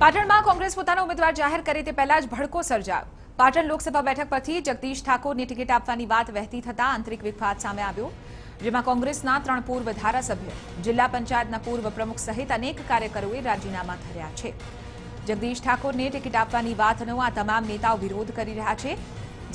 પાટણમાં કોંગ્રેસ પોતાનો ઉમેદવાર જાહેર કરે તે પહેલા જ ભડકો સર્જાયો। પાટણ લોકસભા બેઠક પરથી જગદીશ ઠાકોરની ટિકિટ આપવાની વાત વહેતી થતા આંતરિક વિવાદ સામે આવ્યો, જેમાં કોંગ્રેસના 3 પૂર્વ ધારાસભ્ય, જિલ્લા પંચાયતના પૂર્વ પ્રમુખ સહિત અનેક કાર્યકરોએ રાજીનામા ધર્યા છે। જગદીશ ઠાકોરને ટિકિટ આપવાની વાતનો આ તમામ નેતાઓ વિરોધ કરી રહ્યા છે,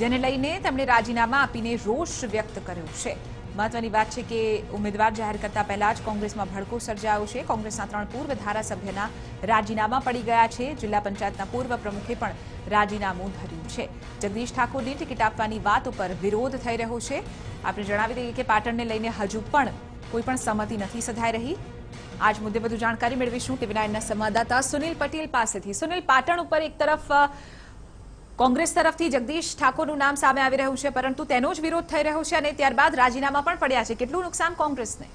જેને લઈને તેમણે રાજીનામા આપીને રોષ વ્યક્ત કર્યો છે। મહત્વની વાત છે કે ઉમેદવાર જાહેર કરતા પહેલા જ કોંગ્રેસમાં ભડકો સર્જાયો છે। કોંગ્રેસના 3 પૂર્વ ધારાસભ્યના રાજીનામા પડી ગયા છે। જિલ્લા પંચાયતના પૂર્વ પ્રમુખે પણ રાજીનામું ધર્યું છે। જગદીશ ઠાકોરની ટિકિટ આપવાની વાત ઉપર વિરોધ થઈ રહ્યો છે। આપણે જણાવી દઈએ કે પાટણને લઈને હજુ પણ કોઈ પણ સહમતિ નથી સધાઈ રહી। આજ મુદ્દે વધુ જાણકારી મેળવીશું ટીવી9ના સંવાદદાતા સુનિલ પટેલ પાસેથી। સુનિલ, પાટણ ઉપર એક તરફ કોંગ્રેસ તરફથી જગદીશ ઠાકોરનું નામ સામે આવી રહ્યું છે, પરંતુ તેનો જ વિરોધ થઈ રહ્યો છે અને ત્યારબાદ રાજીનામા પણ પડ્યા છે। કેટલું નુકસાન કોંગ્રેસને?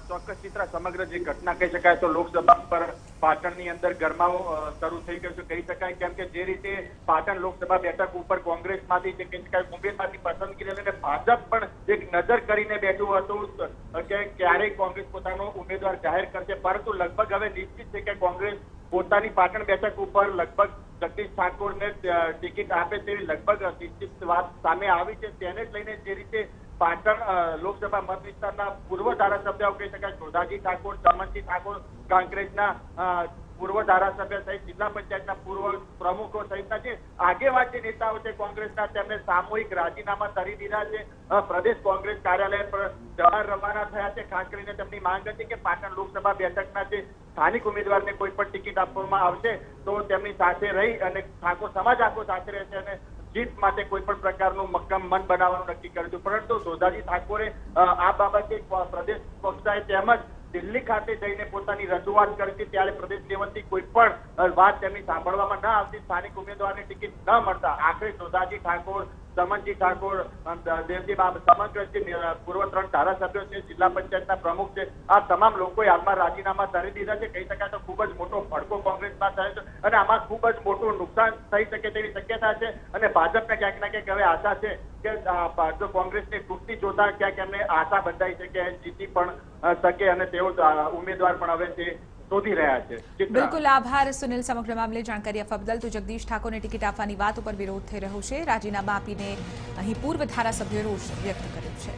ચોક્કસ ચિત્રા, સમગ્ર જે ઘટના કહી શકાય તો લોકસભા પર પાટણની અંદર ગરમાવો શરૂ થઈ ગયો છે કહી શકાય, કેમ કે જે રીતે પાટણ લોકસભા બેઠક ઉપર કોંગ્રેસમાંથી જે કહી શકાય ઉમેદવારની પસંદગી લઈને ભાજપ પણ એક નજર કરીને બેઠું હતું કે ક્યારેય કોંગ્રેસ પોતાનો ઉમેદવાર જાહેર કરશે, પરંતુ લગભગ હવે નિશ્ચિત છે કે કોંગ્રેસ પોતાની પાટણ બેઠક ઉપર લગભગ જગદીશ ઠાકોરને ટિકિટ આપે તેવી લગભગ નિશ્ચિત વાત સામે આવી છે। તેને જ લઈને જે રીતે પાટણ લોકસભા મત વિસ્તારના પૂર્વ ધારાસભ્યો કહી શકાય જોધાજી ઠાકોર, ચમનજી ઠાકોર, કોંગ્રેસના પૂર્વ ધારાસભ્ય સહિત જિલ્લા પંચાયતના પૂર્વ પ્રમુખો સહિતના જે આગેવાન જે નેતાઓ છે કોંગ્રેસના, તેમને સામૂહિક રાજીનામા કરી દીધા છે। પ્રદેશ કોંગ્રેસ કાર્યાલય પર જવા રવાના થયા છે। ખાસ કરીને તેમની માંગ હતી કે પાટણ લોકસભા બેઠકના જે સ્થાનિક ઉમેદવારને કોઈ પણ ટિકિટ આપવામાં આવશે તો તેમની સાથે રહી અને ઠાકોર સમાજ આખો સાથે રહેશે અને જીત માટે કોઈ પણ પ્રકારનું મક્કમ મન બનાવવાનું નક્કી કર્યું હતું। પરંતુ જોધાજી ઠાકોરે આ બાબતે પ્રદેશ કક્ષાએ તેમજ દિલ્હી ખાતે જઈને પોતાની રજૂઆત કરી હતી, ત્યારે પ્રદેશ લેવલથી કોઈ પણ વાત તેમની સાંભળવામાં ન આવતી, સ્થાનિક ઉમેદવારને ટિકિટ ન મળતા આખરે જોધાજી ઠાકોર, ચમનજી ઠાકોર, દેવજી સમગ્ર જે પૂર્વ 3 ધારાસભ્યો છે, જિલ્લા પંચાયતના પ્રમુખ છે, આ તમામ લોકોએ હાલમાં રાજીનામા ધરી દીધા છે। કહી શકાય તો ખૂબ જ મોટો ભડકો કોંગ્રેસમાં થયો છે અને આમાં ખૂબ જ મોટું નુકસાન થઈ શકે તેવી શક્યતા છે અને ભાજપને ક્યાંક ના ક્યાંક હવે આશા છે કે જો કોંગ્રેસની તૂટતી જોતા ક્યાંક એમને આશા બંધાઈ છે કે જીતી પણ શકે અને તેઓ ઉમેદવાર પણ હવે તે શોધી રહ્યા છે। બિલકુલ, આભાર સુનિલ સમગ્ર મામલે જાણકારી આપવા બદલ। તો જગદીશ ઠાકોરને ટિકિટ આપવાની વાત ઉપર વિરોધ થઈ રહ્યો છે, રાજીનામા આપીને અહીં પૂર્વ ધારાસભ્યોએ રોષ વ્યક્ત કર્યો છે।